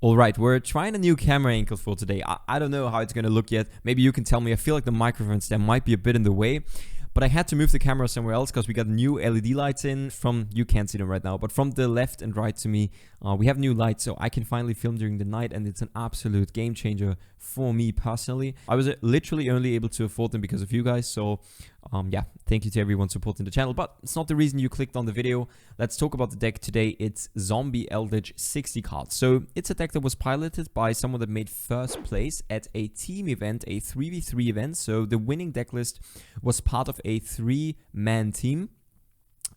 Alright, we're trying a new camera angle for today. I don't know how it's gonna look yet. Maybe you can tell me. I feel like the microphone stand might be a bit in the way. But I had to move the camera somewhere else because we got new LED lights in from, you can't see them right now, but from the left and right to me, we have new lights, so I can finally film during the night, and it's an absolute game changer for me personally. I was literally only able to afford them because of you guys, so yeah, thank you to everyone supporting the channel, but it's not the reason you clicked on the video. Let's talk about the deck today. It's Zombie Eldlich 60 cards. So it's a deck that was piloted by someone that made first place at a team event, a 3v3 event. So the winning deck list was part of a 3-man team,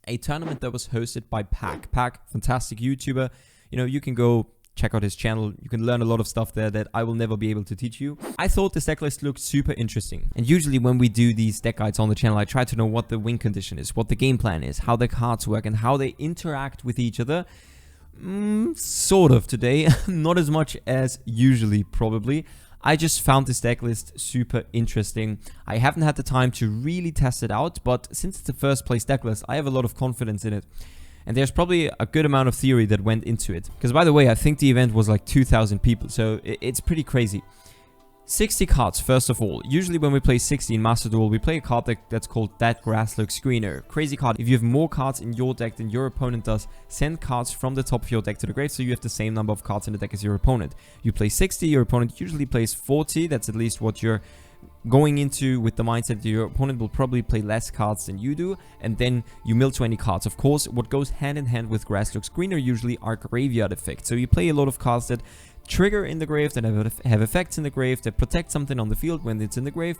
a tournament that was hosted by Pack. Pack, fantastic YouTuber. You know, you can go check out his channel. You can learn a lot of stuff there that I will never be able to teach you. I thought this deck list looked super interesting. And usually when we do these deck guides on the channel, I try to know what the win condition is, what the game plan is, how the cards work, and how they interact with each other. Sort of today. Not as much as usually, probably. I just found this deck list super interesting. I haven't had the time to really test it out, but since it's a first place deck list, I have a lot of confidence in it. And there's probably a good amount of theory that went into it. Because by the way, I think the event was like 2,000 people, so it's pretty crazy. 60 cards, first of all. Usually when we play 60 in Master Duel, we play a card that's called That Grass Looks Greener. Crazy card. If you have more cards in your deck than your opponent does, send cards from the top of your deck to the grave, so you have the same number of cards in the deck as your opponent. You play 60, your opponent usually plays 40. That's at least what you're going into with the mindset that your opponent will probably play less cards than you do, and then you mill 20 cards. Of course, what goes hand in hand with Grass Looks Greener usually are graveyard effects. So you play a lot of cards that trigger in the grave, that have effects in the grave, that protect something on the field when it's in the grave,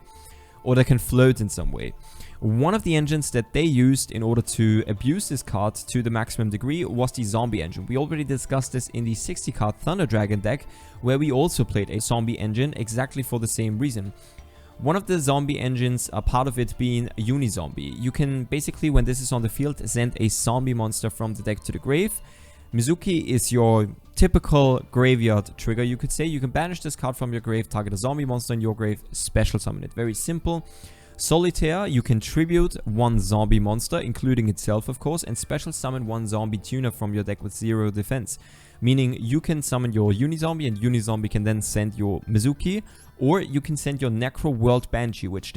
or that can float in some way. One of the engines that they used in order to abuse this card to the maximum degree was the zombie engine. We already discussed this in the 60 card Thunder Dragon deck, where we also played a zombie engine exactly for the same reason. One of the zombie engines, a part of it being a uni-zombie. You can basically, when this is on the field, send a zombie monster from the deck to the grave. Mizuki is your typical graveyard trigger, you could say. You can banish this card from your grave, target a zombie monster in your grave, special summon it. Very simple. Solitaire, you can tribute one zombie monster, including itself of course, and special summon one zombie tuner from your deck with 0 defense. Meaning you can summon your Uni-Zombie, and Uni-Zombie can then send your Mizuki, or you can send your Necro World Banshee, which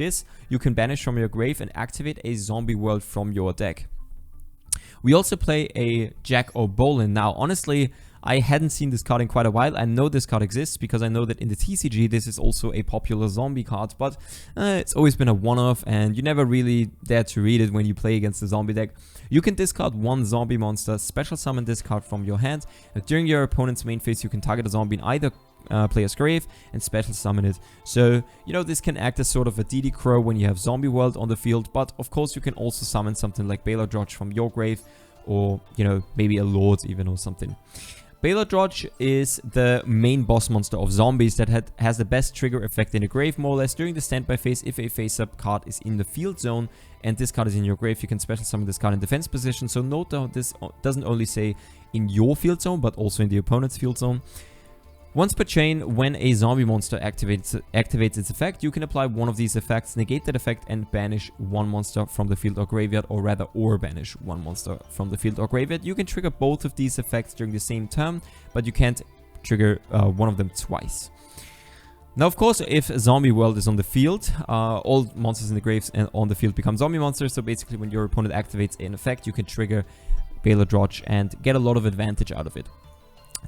you can banish from your grave and activate a zombie world from your deck. We also play a Jack or Bolin. Now, honestly, I hadn't seen this card in quite a while. I know this card exists because I know that in the TCG this is also a popular zombie card, but it's always been a one-off and you never really dare to read it when you play against the zombie deck. You can discard one zombie monster, special summon this card from your hand. During your opponent's main phase, you can target a zombie in either player's grave and special summon it. So, you know, this can act as sort of a DD Crow when you have Zombie World on the field, but of course you can also summon something like Balor Drudge from your grave, or, you know, maybe a Lord even or something. Balor Drudge is the main boss monster of zombies that has the best trigger effect in the grave, more or less. During the standby phase, if a face-up card is in the field zone and this card is in your grave, you can special summon this card in defense position. So note that this doesn't only say in your field zone, but also in the opponent's field zone. Once per chain, when a zombie monster activates its effect, you can apply one of these effects, negate that effect, and banish one monster from the field or graveyard, or banish one monster from the field or graveyard. You can trigger both of these effects during the same turn, but you can't trigger one of them twice. Now, of course, if Zombie World is on the field, all monsters in the graves and on the field become zombie monsters. So basically, when your opponent activates an effect, you can trigger Balor Drudge and get a lot of advantage out of it.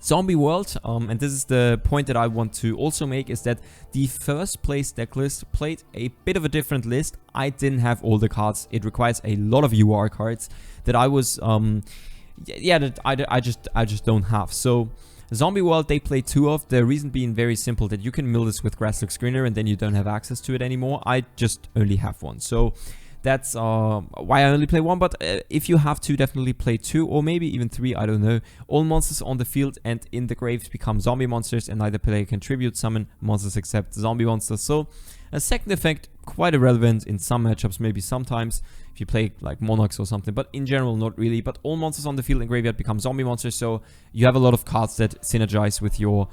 Zombie World, and this is the point that I want to also make, is that the first place deck list played a bit of a different list. I didn't have all the cards. It requires a lot of UR cards that I was, that I just don't have. So Zombie World, they play 2 of. The reason being very simple, that you can mill this with Grass Looks Greener and then you don't have access to it anymore. I just only have 1. So that's why I only play 1, but if you have to, definitely play 2 or maybe even 3, I don't know. All monsters on the field and in the graves become zombie monsters, and neither player can tribute summon monsters except zombie monsters. So a second effect, quite irrelevant in some matchups, maybe sometimes if you play like Monarchs or something, but in general not really. But all monsters on the field and graveyard become zombie monsters, so you have a lot of cards that synergize with your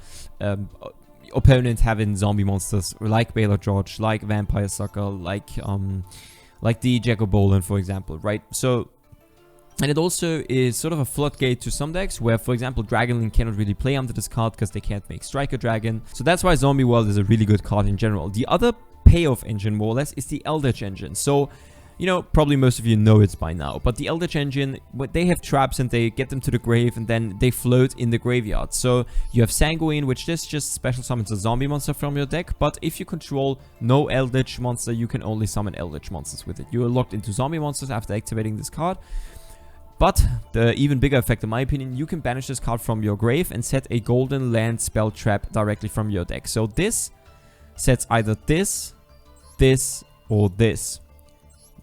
opponent having zombie monsters like Balor Drudge, like Vampire Sucker, like the Jacobolin, for example, right? So And it also is sort of a floodgate to some decks where, for example, Dragonlink cannot really play under this card because they can't make Striker Dragon. So that's why Zombie World is a really good card in general. The other payoff engine, more or less, is the Eldlich engine. So, you know, probably most of you know it by now, but the Eldlich engine, they have traps and they get them to the grave and then they float in the graveyard. So you have Sanguine, which just special summons a zombie monster from your deck, but if you control no Eldlich monster, you can only summon Eldlich monsters with it. You are locked into zombie monsters after activating this card. But the even bigger effect, in my opinion, you can banish this card from your grave and set a golden land spell trap directly from your deck. So this sets either this, or this.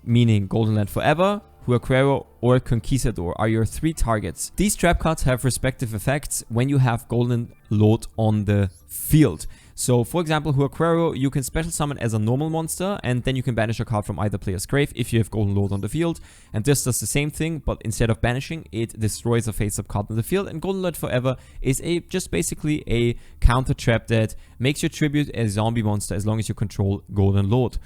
Meaning Golden Land Forever, Huaquero, or Conquistador are your 3 targets. These trap cards have respective effects when you have Golden Lord on the field. So, for example, Huaquero, you can special summon as a normal monster, and then you can banish a card from either player's grave if you have Golden Lord on the field. And this does the same thing, but instead of banishing, it destroys a face-up card on the field. And Golden Lord Forever is just basically a counter trap that makes your tribute a zombie monster as long as you control Golden Lord.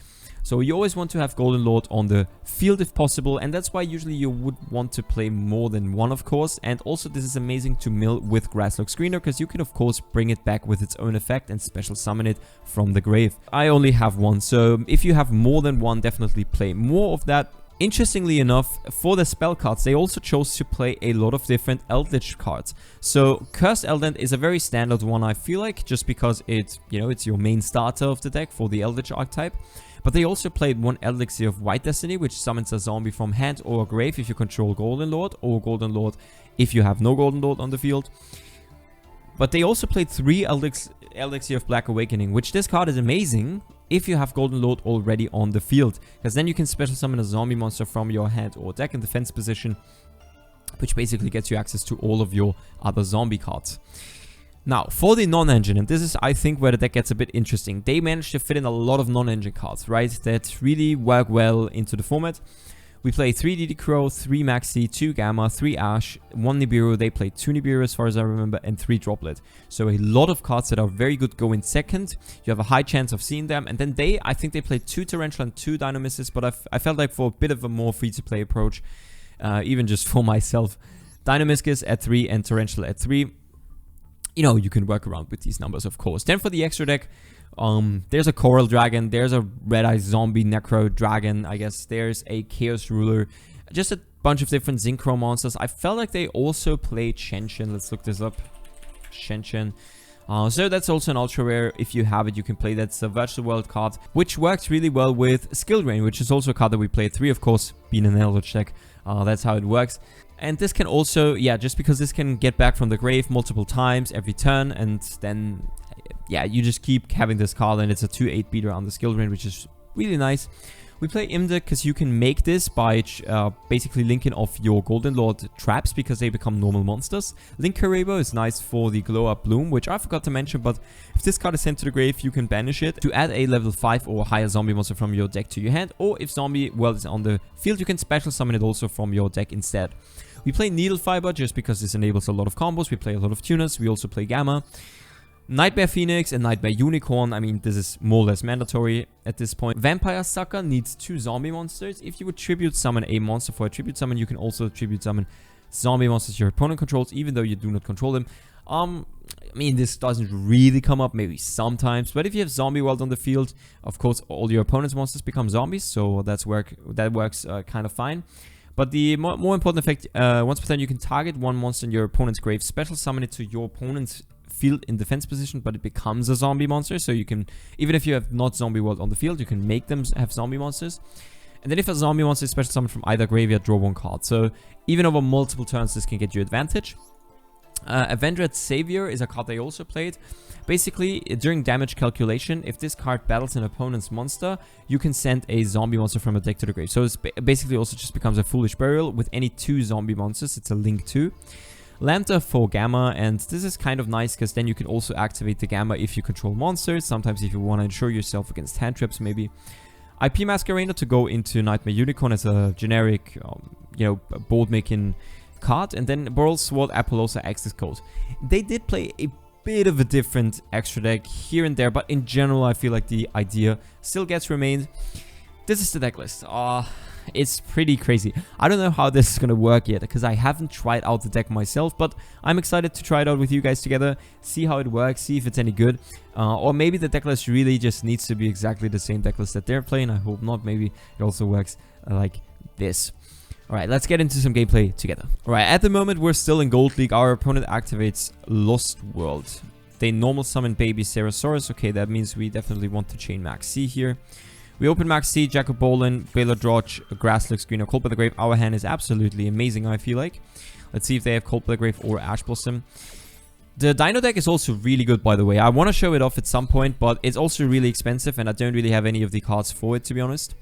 So you always want to have Golden Lord on the field if possible, and that's why usually you would want to play more than one, of course. And also this is amazing to mill with Grasslog Screener, because you can of course bring it back with its own effect and special summon it from the grave. I only have one, so if you have more than one, definitely play more of that. Interestingly enough, for the spell cards, they also chose to play a lot of different Eldlich cards. So Cursed Eldent is a very standard one, I feel like, just because it's your main starter of the deck for the Eldlich archetype. But they also played one Elixir of White Destiny, which summons a zombie from hand or grave if you control Golden Lord, or Golden Lord if you have no Golden Lord on the field. But they also played 3 Elixir of Black Awakening, which this card is amazing if you have Golden Lord already on the field, because then you can special summon a zombie monster from your hand or deck in defense position, which basically gets you access to all of your other zombie cards. Now, for the non-engine, and this is, I think, where the deck gets a bit interesting. They managed to fit in a lot of non-engine cards, right, that really work well into the format. We play 3 DD Crow, 3 Maxi, 2 Gamma, 3 Ash, 1 Nibiru. They played 2 Nibiru as far as I remember, and 3 Droplet. So a lot of cards that are very good go in second. You have a high chance of seeing them. And then I think they played 2 Tarantula and 2 Dynamisys, but I felt like for a bit of a more free-to-play approach, even just for myself, Dynamiscus at 3 and Tarantula at 3. You know, you can work around with these numbers, of course. Then for the extra deck, there's a Coral Dragon, there's a Red-Eye Zombie Necro Dragon, I guess there's a Chaos Ruler, just a bunch of different Synchro monsters. I felt like they also played Shenshin. Let's look this up. Shenshin. So that's also an ultra rare. If you have it, you can play that. It's a Virtual World card, which works really well with Skill Drain, which is also a card that we played 3, of course, being an Eldlich deck. That's how it works. And this can also, yeah, just because this can get back from the grave multiple times every turn, and then, yeah, you just keep having this card, and it's a 2/8 beater on the skill drain, which is really nice. We play Imda because you can make this by basically linking off your Golden Lord traps because they become normal monsters. Link Karebo is nice for the Glow Up Bloom, which I forgot to mention, but if this card is sent to the grave, you can banish it to add a level 5 or higher zombie monster from your deck to your hand, or if Zombie World is on the field, you can special summon it also from your deck instead. We play Needle Fiber just because this enables a lot of combos. We play a lot of tuners. We also play Gamma. Nightmare Phoenix and Nightmare Unicorn, I mean, this is more or less mandatory at this point. Vampire Sucker needs 2 zombie monsters. If you would tribute summon a monster for a tribute summon, you can also tribute summon zombie monsters your opponent controls, even though you do not control them. I mean, this doesn't really come up, maybe sometimes, but if you have Zombie World on the field, of course, all your opponent's monsters become zombies, so that works kind of fine. But the more important effect, once per turn, you can target one monster in your opponent's grave, special summon it to your opponent's field in defense position, but it becomes a zombie monster. So you can, even if you have not Zombie World on the field, you can make them have zombie monsters. And then if a zombie monster is special summoned from either graveyard, draw 1 card. So even over multiple turns, this can get you advantage. Avenged Savior is a card they also played. Basically, during damage calculation, if this card battles an opponent's monster, you can send a zombie monster from a deck to the grave. So it's basically also just becomes a Foolish Burial with any 2 zombie monsters. It's a link 2. Lambda for Gamma, and this is kind of nice because then you can also activate the Gamma if you control monsters. Sometimes if you want to ensure yourself against hand traps, maybe. IP Masquerader to go into Nightmare Unicorn as a generic, board making card, and then Boral Sword Appaloosa Access Code. They did play a bit of a different extra deck here and there, but in general I feel like the idea still gets remained. This is the deck list. It's pretty crazy. I don't know how this is going to work yet, because I haven't tried out the deck myself, but I'm excited to try it out with you guys together, see how it works, see if it's any good. Or maybe the deck list really just needs to be exactly the same deck list that they're playing. I hope not. Maybe it also works like this. Alright, let's get into some gameplay together. Alright, at the moment we're still in Gold League. Our opponent activates Lost World. They normal summon Baby Cerosaurus. Okay, that means we definitely want to chain Max C here. We open Max C, Jacob Bolin, Baylor Drotch, Grasslook Screener, Cold by the Grave. Our hand is absolutely amazing, I feel like. Let's see if they have Cold by the Grave or Ash Blossom. The Dino deck is also really good, by the way. I want to show it off at some point, but it's also really expensive, and I don't really have any of the cards for it, to be honest.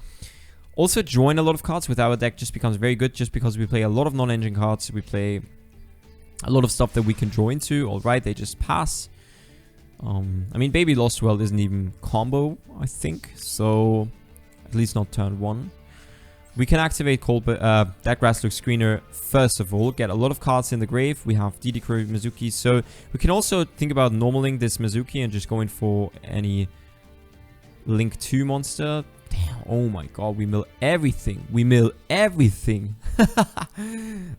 Also, drawing a lot of cards with our deck just becomes very good, just because we play a lot of non-engine cards. We play a lot of stuff that we can draw into. Alright, they just pass. I mean, Baby Lost World isn't even combo, I think. So, at least not turn 1. We can activate that Grasslook Screener first of all. Get a lot of cards in the grave. We have Didikuru Mizuki. So, we can also think about normaling this Mizuki and just going for any Link 2 monster. Damn, oh my god, we mill everything. We mill everything.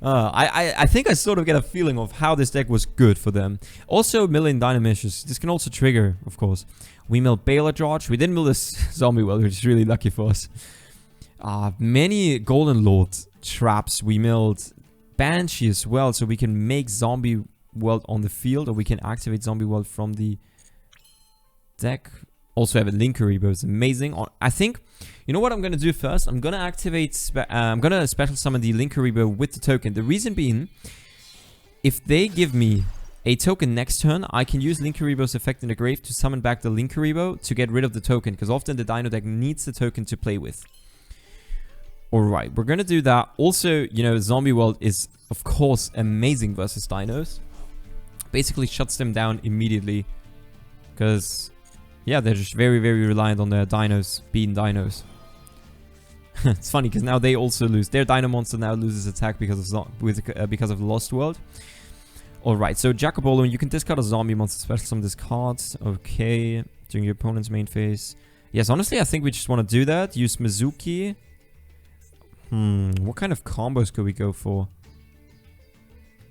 I think I sort of get a feeling of how this deck was good for them. Also, milling Dynamishes. This can also trigger, of course. We mill Baylor George. We didn't mill this Zombie World, which is really lucky for us. Many Golden Lord traps. We milled Banshee as well, so we can make Zombie World on the field, or we can activate Zombie World from the deck. Also have a Linkuriboh, it's amazing. I think, you know what I'm going to do first? I'm going to activate, I'm going to special summon the Linkuriboh with the token. The reason being, if they give me a token next turn, I can use Linkuriboh's effect in the grave to summon back the Linkuriboh to get rid of the token, because often the Dino deck needs the token to play with. Alright, we're going to do that. Also, you know, Zombie World is, of course, amazing versus Dinos. Basically shuts them down immediately, because... yeah, they're just very, very reliant on their dinos being dinos. It's funny because now they also lose. Their dino monster now loses attack because of Lost World. Alright, so Jacobolo, you can discard a zombie monster special summon this card. Okay, during your opponent's main phase. Yes, honestly, I think we just want to do that. Use Mizuki. What kind of combos could we go for?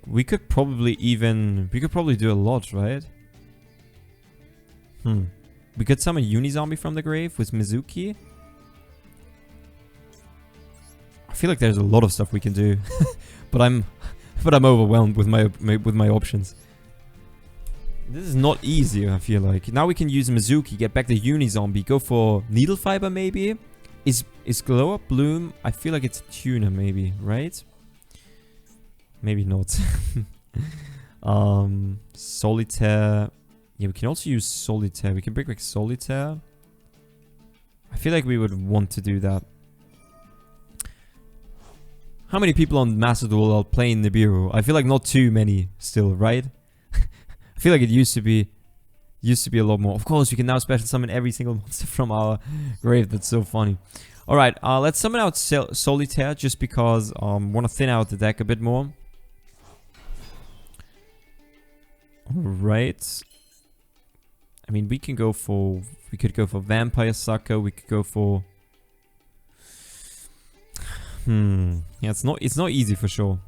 We could probably do a lot, right? We could summon Unizombie from the grave with Mizuki. I feel like there's a lot of stuff we can do, but I'm overwhelmed with my options. This is not easy, I feel like. Now we can use Mizuki, get back the Unizombie, go for Needle Fiber maybe. Is Glow Up Bloom? I feel like it's a tuner maybe, right? Maybe not. Solitaire. Yeah, we can also use Solitaire. We can bring back Solitaire. I feel like we would want to do that. How many people on Master Duel are playing Nibiru? I feel like not too many still, right? I feel like it used to be a lot more. Of course, we can now special summon every single monster from our grave. That's so funny. Alright, let's summon out Solitaire just because I want to thin out the deck a bit more. Alright. I mean, we could go for Vampire Sucker. We could go for... yeah, it's not easy for sure.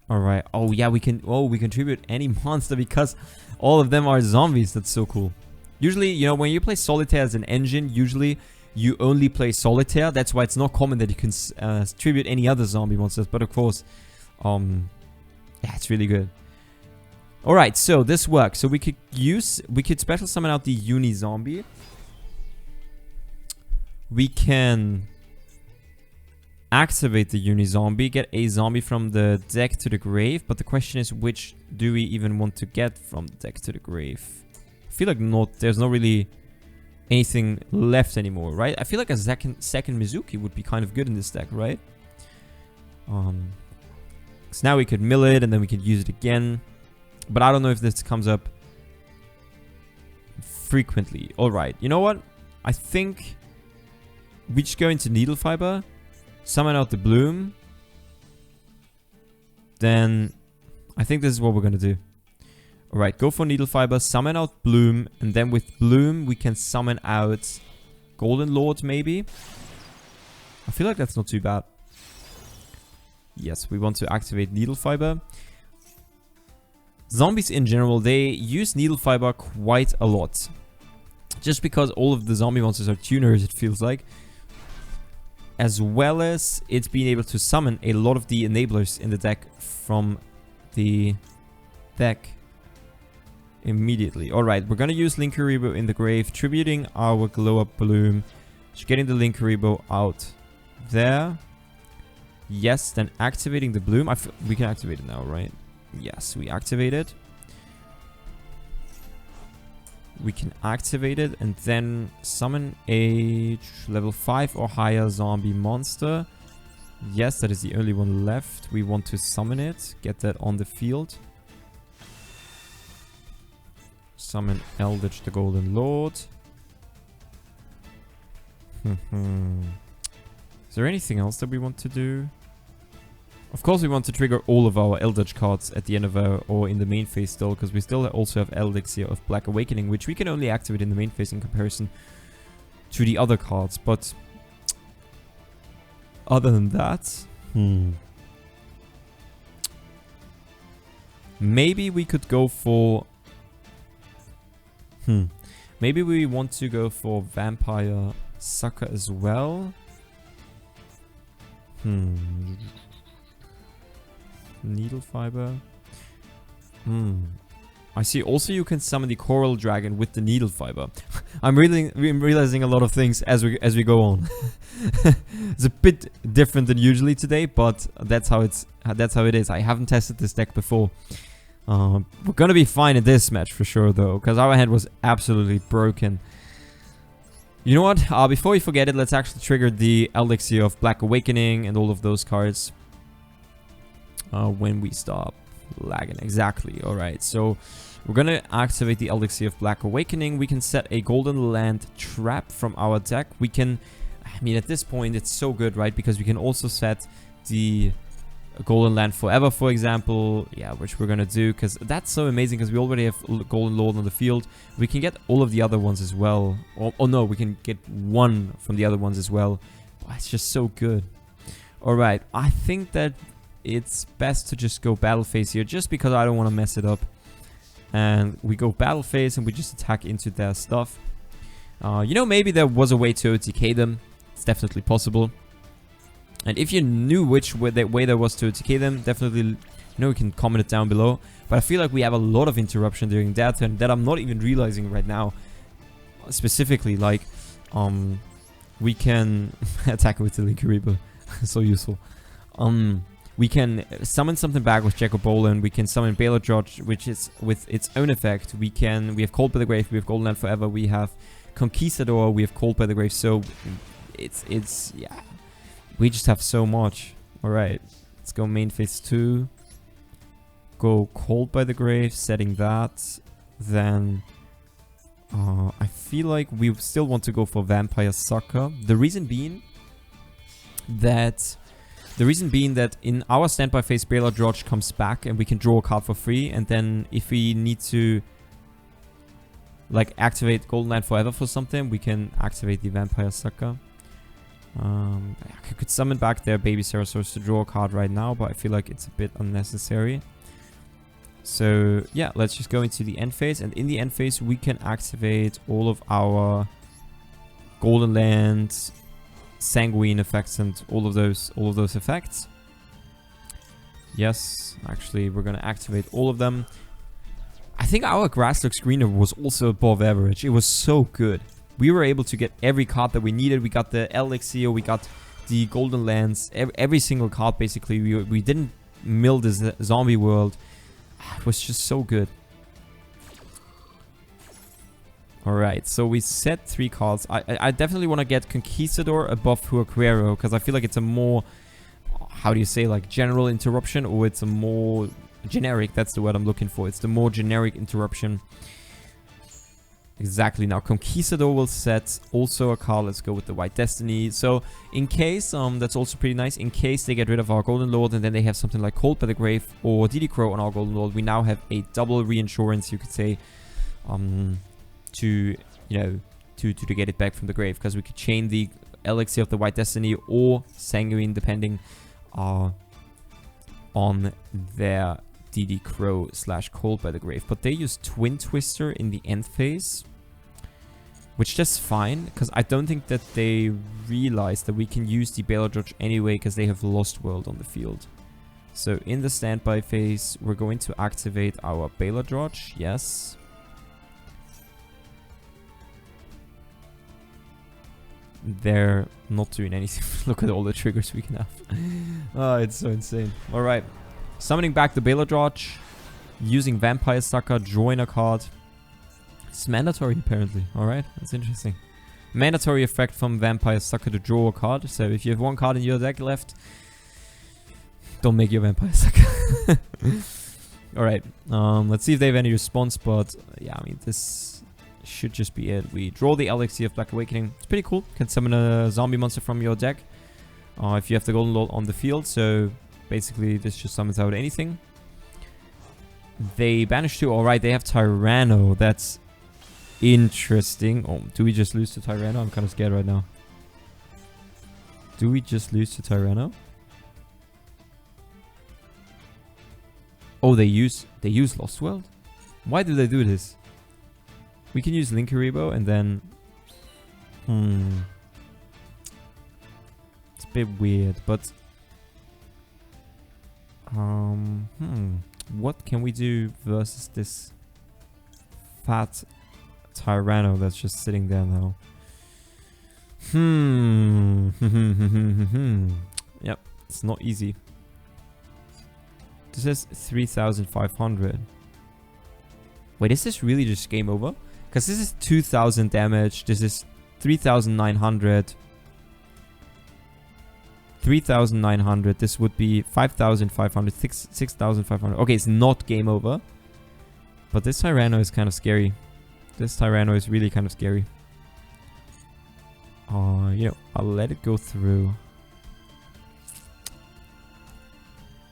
Alright. Oh, yeah, we contribute any monster because all of them are zombies. That's so cool. Usually, you know, when you play Solitaire as an engine, usually you only play Solitaire. That's why it's not common that you can tribute any other zombie monsters. But of course, yeah, it's really good. Alright, so this works. So we could special summon out the Unizombie. We can activate the Unizombie, get a zombie from the deck to the grave. But the question is, which do we even want to get from the deck to the grave? I feel like there's not really anything left anymore, right? I feel like a second Mizuki would be kind of good in this deck, right? So now we could mill it and then we could use it again. But I don't know if this comes up frequently. Alright, you know what? I think we just go into Needle Fiber, summon out the Bloom. Then I think this is what we're going to do. Alright, go for Needle Fiber, summon out Bloom. And then with Bloom, we can summon out Golden Lord maybe. I feel like that's not too bad. Yes, we want to activate Needle Fiber. Zombies in general, they use Needle Fiber quite a lot. Just because all of the zombie monsters are tuners, it feels like. As well as it's being able to summon a lot of the enablers in the deck from the deck immediately. Alright, we're gonna use Linkuriboh in the grave, tributing our Glow Up Bloom. Just getting the Linkuriboh out there. Yes, then activating the Bloom. We can activate it now, right? Yes, we activate it. We can activate it and then summon a level 5 or higher zombie monster. Yes, that is the only one left. We want to summon it. Get that on the field. Summon Eldlich the Golden Lord. Is there anything else that we want to do? Of course, we want to trigger all of our Eldlich cards at the end of our, or in the main phase still, because we still also have Elixir of Black Awakening, which we can only activate in the main phase in comparison to the other cards. But other than that, maybe we could go for... Maybe we want to go for Vampire Sucker as well. Needle Fiber. I see. Also, you can summon the Coral Dragon with the Needle Fiber. I'm realizing a lot of things as we go on. It's a bit different than usually today, but that's how it is. I haven't tested this deck before. We're gonna be fine in this match for sure, though, because our hand was absolutely broken. You know what? Before we forget it, let's actually trigger the Elixir of Black Awakening and all of those cards. When we stop lagging. Exactly. Alright, so we're gonna activate the Elixir of Black Awakening. We can set a Golden Land trap from our deck. We can... I mean, at this point, it's so good, right? Because we can also set the Golden Land Forever, for example. Yeah, which we're gonna do, because that's so amazing, because we already have Golden Lord on the field. We can get all of the other ones as well. Or no, we can get one from the other ones as well. Oh, it's just so good. Alright, I think that it's best to just go battle phase here, just because I don't want to mess it up. And we go battle phase and we just attack into their stuff. You know, maybe there was a way to OTK them. It's definitely possible. And if you knew which way there was to OTK them, definitely, you know, you can comment it down below. But I feel like we have a lot of interruption during that turn that I'm not even realizing right now. Specifically, like, we can attack with the Linkuriboh. So useful. We can summon something back with Jacobolan. We can summon Baylor Judge, which is with its own effect. We have Cold by the Grave, we have Golden Land Forever, we have Conquistador, we have Cold by the Grave. So it's yeah, we just have so much. All right, let's go main phase 2. Go Cold by the Grave, setting that. Then I feel like we still want to go for Vampire Sucker. The reason being that in our standby phase, Baylor George comes back and we can draw a card for free. And then if we need to like activate Golden Land Forever for something, we can activate the Vampire Sucker. I could summon back their Baby Ceratosaurus to draw a card right now, but I feel like it's a bit unnecessary. So yeah, let's just go into the end phase. And in the end phase, we can activate all of our Golden Land, Sanguine effects and all of those effects. Yes, actually we're gonna activate all of them. I think our Grasslock screener was also above average. It was so good. We were able to get every card that we needed. We got the Elixir, we got the Golden Lands, every single card basically. We didn't mill the zombie world. It was just so good. Alright, so we set 3 cards. I definitely want to get Conquistador above Huaquero, because I feel like it's a more, how do you say, like general interruption, or it's a more generic, that's the word I'm looking for. It's the more generic interruption. Exactly. Now Conquistador will set also a card. Let's go with the White Destiny. So in case, that's also pretty nice, in case they get rid of our Golden Lord and then they have something like Cold by the Grave or DD Crow on our Golden Lord, we now have a double reinsurance, you could say, to, you know, to get it back from the grave, because we could chain the Elixir of the White Destiny or Sanguine, depending on their DD Crow / Cold by the Grave. But they use Twin Twister in the end phase, which is fine, because I don't think that they realize that we can use the Bailer Judge anyway, because they have Lost World on the field. So in the standby phase, we're going to activate our Bailer Judge. Yes. They're not doing anything. Look at all the triggers we can have. Oh, it's so insane. All right. Summoning back the Bailer Judge. Using Vampire Sucker. Drawing a card. It's mandatory, apparently. Alright, that's interesting. Mandatory effect from Vampire Sucker to draw a card. So if you have one card in your deck left, don't make your Vampire Sucker. Alright, let's see if they have any response, but yeah, I mean, this should just be it. We draw the Elixir of Black Awakening. It's pretty cool. You can summon a zombie monster from your deck if you have the Golden Lord on the field. So basically, this just summons out anything. They banish 2. Alright, they have Tyranno. That's interesting. Oh, do we just lose to Tyranno? I'm kind of scared right now. Do we just lose to Tyranno? Oh, they use Lost World? Why do they do this? We can use Linkuriboh and then... It's a bit weird, but... What can we do versus this fat Tyranno that's just sitting there now? Yep, it's not easy. This is 3,500. Wait, is this really just game over? Because this is 2,000 damage. This is 3,900. 3,900. This would be 5,500. 6,500. Okay, it's not game over. But this Tyranno is kind of scary. This Tyranno is really kind of scary. You know, I'll let it go through.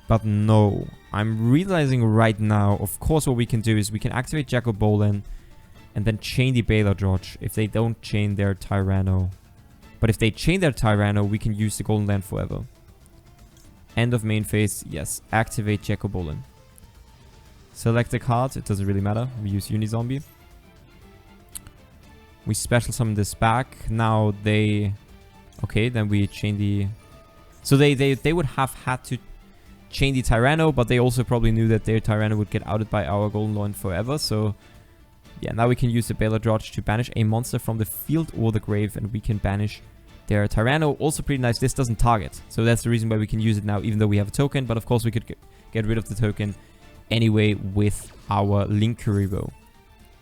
But no, I'm realizing right now, of course what we can do is we can activate Jackal Bolin and then chain the Bailer Judge if they don't chain their Tyranno. But if they chain their Tyranno, we can use the Golden Land forever. End of main phase, yes. Activate Jackal Bolin. Select a card, it doesn't really matter. We use Unizombie. We special summon this back. Now they... Okay, then we chain the... So they would have had to chain the Tyranno, but they also probably knew that their Tyranno would get outed by our Golden Lord forever, so... Yeah, now we can use the Bailer Judge to banish a monster from the field or the grave, and we can banish their Tyranno. Also pretty nice, this doesn't target, so that's the reason why we can use it now, even though we have a token, but of course we could get rid of the token anyway with our Linkuriboh.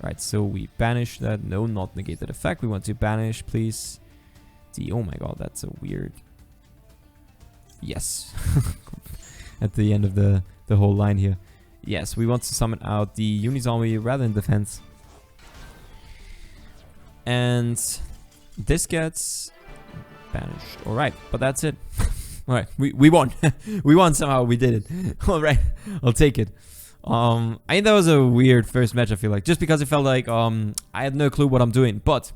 Right, so we banish that. No, not negate that effect. We want to banish, please. Oh my god, that's so weird. Yes. At the end of the whole line here. Yes, we want to summon out the Unizombie rather than defense. And this gets banished. Alright, but that's it. Alright, we won. We won somehow, we did it. Alright, I'll take it. I think that was a weird first match, I feel like. Just because it felt like I had no clue what I'm doing. But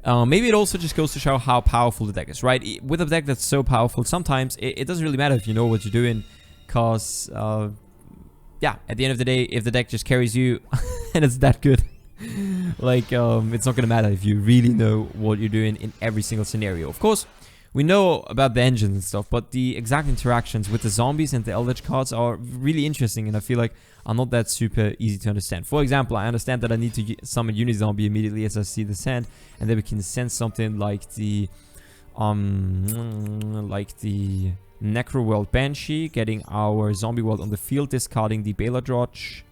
maybe it also just goes to show how powerful the deck is, right? With a deck that's so powerful, sometimes it doesn't really matter if you know what you're doing. Because, yeah, at the end of the day, if the deck just carries you and it's that good, like, it's not going to matter if you really know what you're doing in every single scenario. Of course, we know about the engines and stuff, but the exact interactions with the zombies and the Eldlich cards are really interesting, and I feel like are not that super easy to understand. For example, I understand that I need to summon Unizombie immediately as I see the sand, and then we can send something like the Necro World Banshee, getting our Zombie World on the field, discarding the Bailer Judge,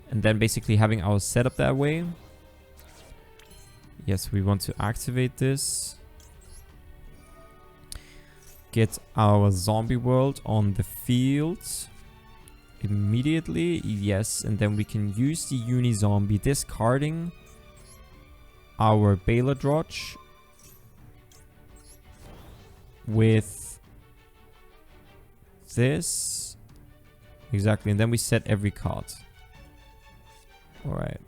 and then basically having our setup that way. Yes, we want to activate this. Get our Zombie World on the field immediately. Yes, and then we can use the Unizombie, discarding our Bailer Judge with this. Exactly, and then we set every card. Alright.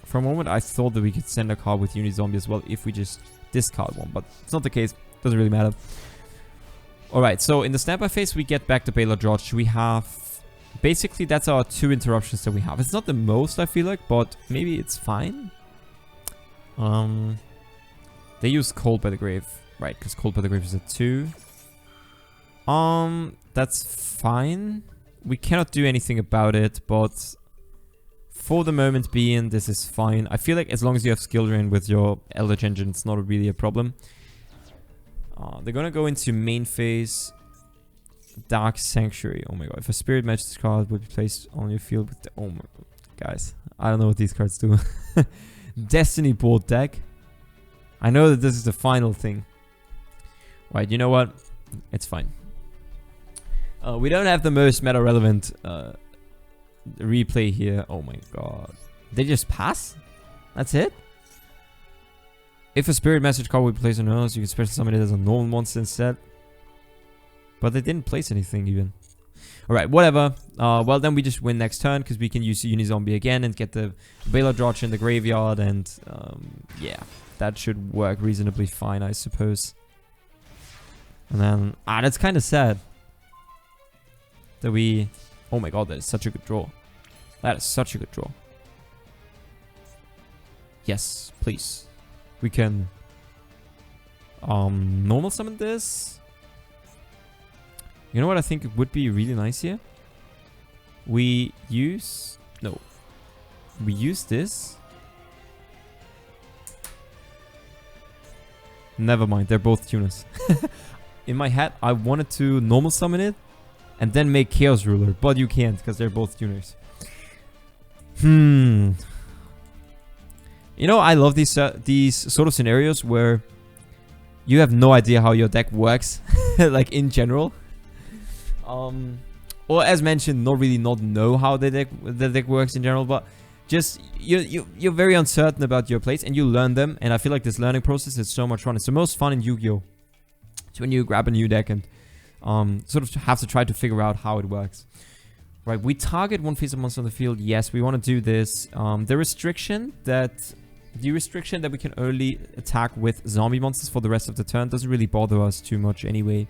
For a moment, I thought that we could send a card with Unizombie as well if we just discard one, but it's not the case. Doesn't really matter. Alright, so in the standby phase, we get back the Baylor George. We have... Basically, that's our 2 interruptions that we have. It's not the most, I feel like, but maybe it's fine. They use Cold by the Grave. Right, because Cold by the Grave is a 2. That's fine. We cannot do anything about it, but... For the moment being, this is fine. I feel like as long as you have skill drain with your Eldlich engine, it's not really a problem. They're gonna go into main phase. Dark Sanctuary. Oh my god. If a Spirit Match card would be placed on your field with the... Oh my... Guys, I don't know what these cards do. Destiny board deck. I know that this is the final thing. Right, you know what? It's fine. We don't have the most meta relevant... replay here. Oh my god. They just pass? That's it? If a spirit message card would be placed on yours, you can special summon it as a normal monster instead. But they didn't place anything even. Alright, whatever. Well, then we just win next turn because we can use the Unizombie again and get the Baylor George in the graveyard. And yeah, that should work reasonably fine, I suppose. And then... that's kind of sad. That we... Oh my god, that is such a good draw. That is such a good draw. Yes, please. We can normal summon this. You know what I think would be really nice here? We use... No. We use this. Never mind, they're both tuners. In my head, I wanted to normal summon it and then make Chaos Ruler, but you can't because they're both tuners. You know, I love these sort of scenarios where you have no idea how your deck works, like in general. Or as mentioned, not know how the deck works in general, but just you're very uncertain about your plays and you learn them. And I feel like this learning process is so much fun. It's the most fun in Yu-Gi-Oh! It's when you grab a new deck and sort of have to try to figure out how it works. Right, we target one face of monster on the field. Yes, we want to do this. The restriction that we can only attack with zombie monsters for the rest of the turn doesn't really bother us too much anyway.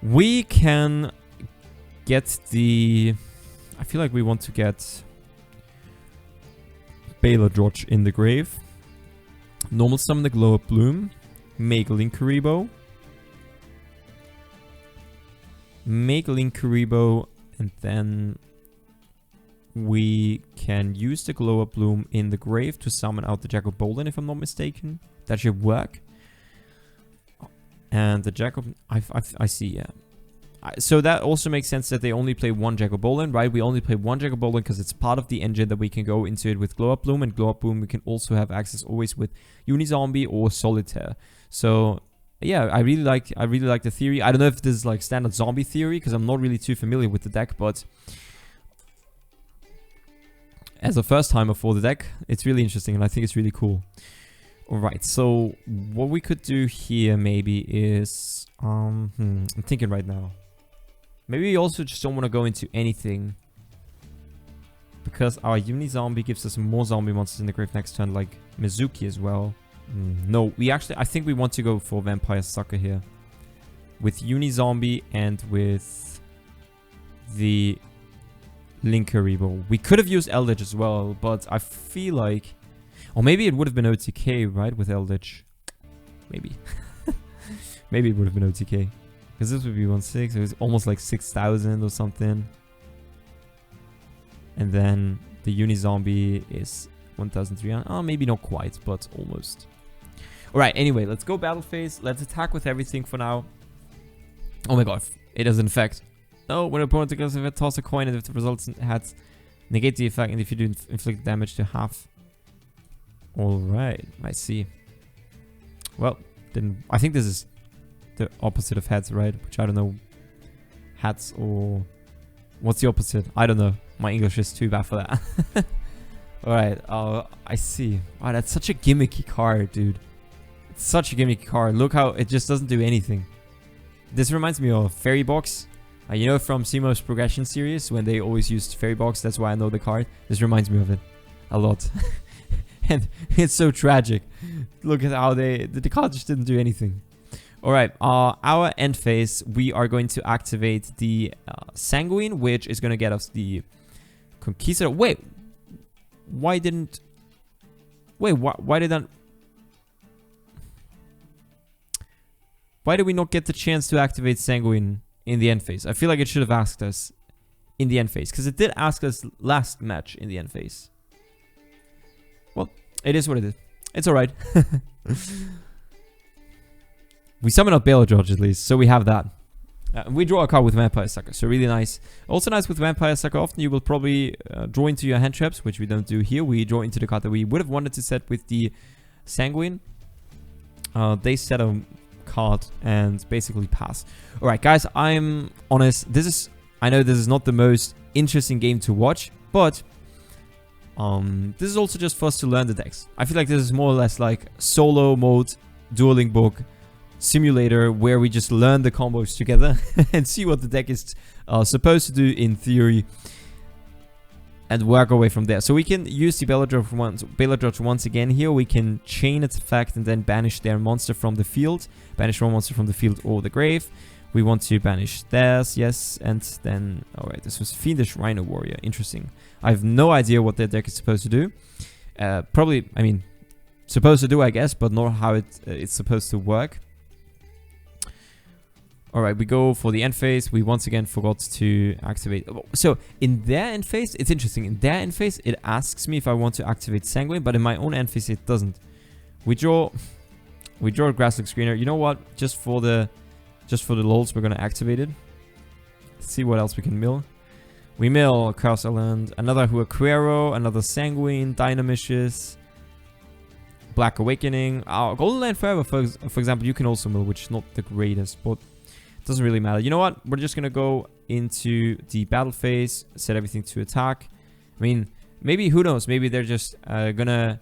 We can get the... I feel like we want to get Baylor George in the grave. Normal summon the Glow Up Bloom. Make Linkuriboh. Make Linkuriboh, and then we can use the Glow Up Bloom in the grave to summon out the Jack of Bolden, if I'm not mistaken. That should work. And the Jack of... I see, yeah. So that also makes sense that they only play one Jack of Bolden, right? We only play one Jack of Bolden because it's part of the engine that we can go into it with Glow Up Bloom, and Glow Up Bloom we can also have access always with Unizombie or Solitaire. So... yeah, I really like the theory. I don't know if this is like standard zombie theory because I'm not really too familiar with the deck, but as a first timer for the deck, it's really interesting and I think it's really cool. Alright, so what we could do here maybe is I'm thinking right now. Maybe we also just don't want to go into anything because our Unizombie gives us more zombie monsters in the grave next turn, like Mizuki as well. No, I think we want to go for Vampire Sucker here. With Unizombie and with the Linkuriboh. We could have used Eldlich as well, but I feel like... Or maybe it would have been OTK, right? With Eldlich. Maybe. Maybe it would have been OTK. Because this would be 1.6. It was almost like 6,000 or something. And then the Unizombie is 1,300. Oh, maybe not quite, but almost. Alright, anyway, let's go battle phase. Let's attack with everything for now. Oh my god, it has an effect. No, when an opponent takes effect, toss a coin, and if the results had negate the effect, and if you do inflict damage to half. Alright, I see. Well, then I think this is the opposite of heads, right? Which I don't know. Hats or... What's the opposite? I don't know. My English is too bad for that. Alright, I see. Wow, that's such a gimmicky card, dude. It's such a gimmicky card. Look how it just doesn't do anything. This reminds me of Fairy Box. You know from Simo's Progression series, when they always used Fairy Box, that's why I know the card. This reminds me of it. a lot. And it's so tragic. Look at how the card just didn't do anything. Alright, our end phase, we are going to activate the Sanguine, which is going to get us the Conquistador. Wait, why didn't... Wait, why did that... Why did we not get the chance to activate Sanguine in the end phase? I feel like it should have asked us in the end phase, because it did ask us last match in the end phase. Well, it is what it is. It's alright. We summon up Eldlich at least, so we have that. We draw a card with Vampire Sucker, so really nice. Also nice with Vampire Sucker, often you will probably draw into your hand traps, which we don't do here. We draw into the card that we would have wanted to set with the Sanguine. They set a card and basically pass. Alright guys, I'm honest, I know this is not the most interesting game to watch, but this is also just for us to learn the decks. I feel like this is more or less like solo mode dueling book simulator where we just learn the combos together and see what the deck is supposed to do in theory and work our way from there. So we can use the Eldlich once again here. We can chain its effect and then banish their monster from the field. Banish one monster from the field or the grave. We want to banish theirs, yes, and then... Alright, this was Fiendish Rhino Warrior. Interesting. I have no idea what their deck is supposed to do. Probably, I mean, supposed to do, I guess, but not how it's supposed to work. Alright, we go for the end phase. We once again forgot to activate... So, in their end phase, it's interesting. In their end phase, it asks me if I want to activate Sanguine, but in my own end phase, it doesn't. We draw a Grasslook Screener. You know what? Just for the lols, we're going to activate it. Let's see what else we can mill. We mill Chaos Island, another Huaquero, another Sanguine, Dynamishes, Black Awakening. Golden Land Forever, for example, you can also mill, which is not the greatest, but it doesn't really matter. You know what? We're just going to go into the battle phase, set everything to attack. I mean, maybe, who knows? Maybe they're just going to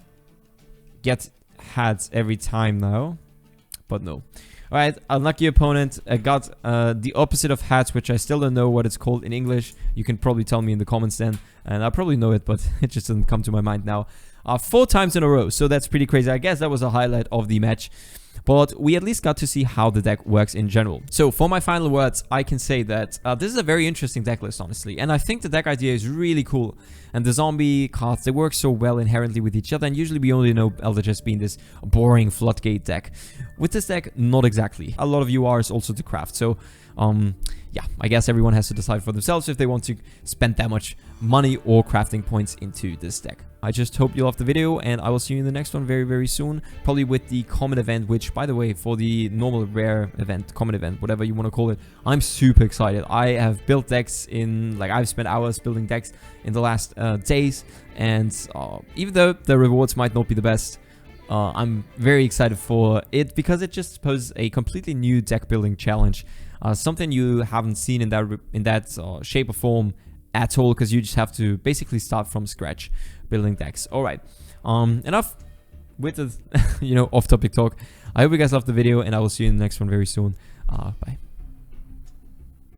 get hats every time now, but no. Alright, unlucky opponent got the opposite of hats, which I still don't know what it's called in English. You can probably tell me in the comments then, and I probably know it, but it just doesn't come to my mind now. 4 times in a row, so that's pretty crazy. I guess that was a highlight of the match. But we at least got to see how the deck works in general. So for my final words, I can say that this is a very interesting deck list, honestly. And I think the deck idea is really cool. And the zombie cards, they work so well inherently with each other. And usually we only know Eldlich as being this boring floodgate deck. With this deck, not exactly. A lot of URs also to craft. So yeah, I guess everyone has to decide for themselves if they want to spend that much money or crafting points into this deck. I just hope you loved the video, and I will see you in the next one very, very soon. Probably with the common event, which, by the way, for the normal rare event, common event, whatever you want to call it, I'm super excited. I have built decks in, like, I've spent hours building decks in the last days, and even though the rewards might not be the best, I'm very excited for it because it just poses a completely new deck building challenge. Something you haven't seen in that shape or form at all, because you just have to basically start from scratch building decks. Alright, enough with the off-topic talk. I hope you guys loved the video, and I will see you in the next one very soon. Bye.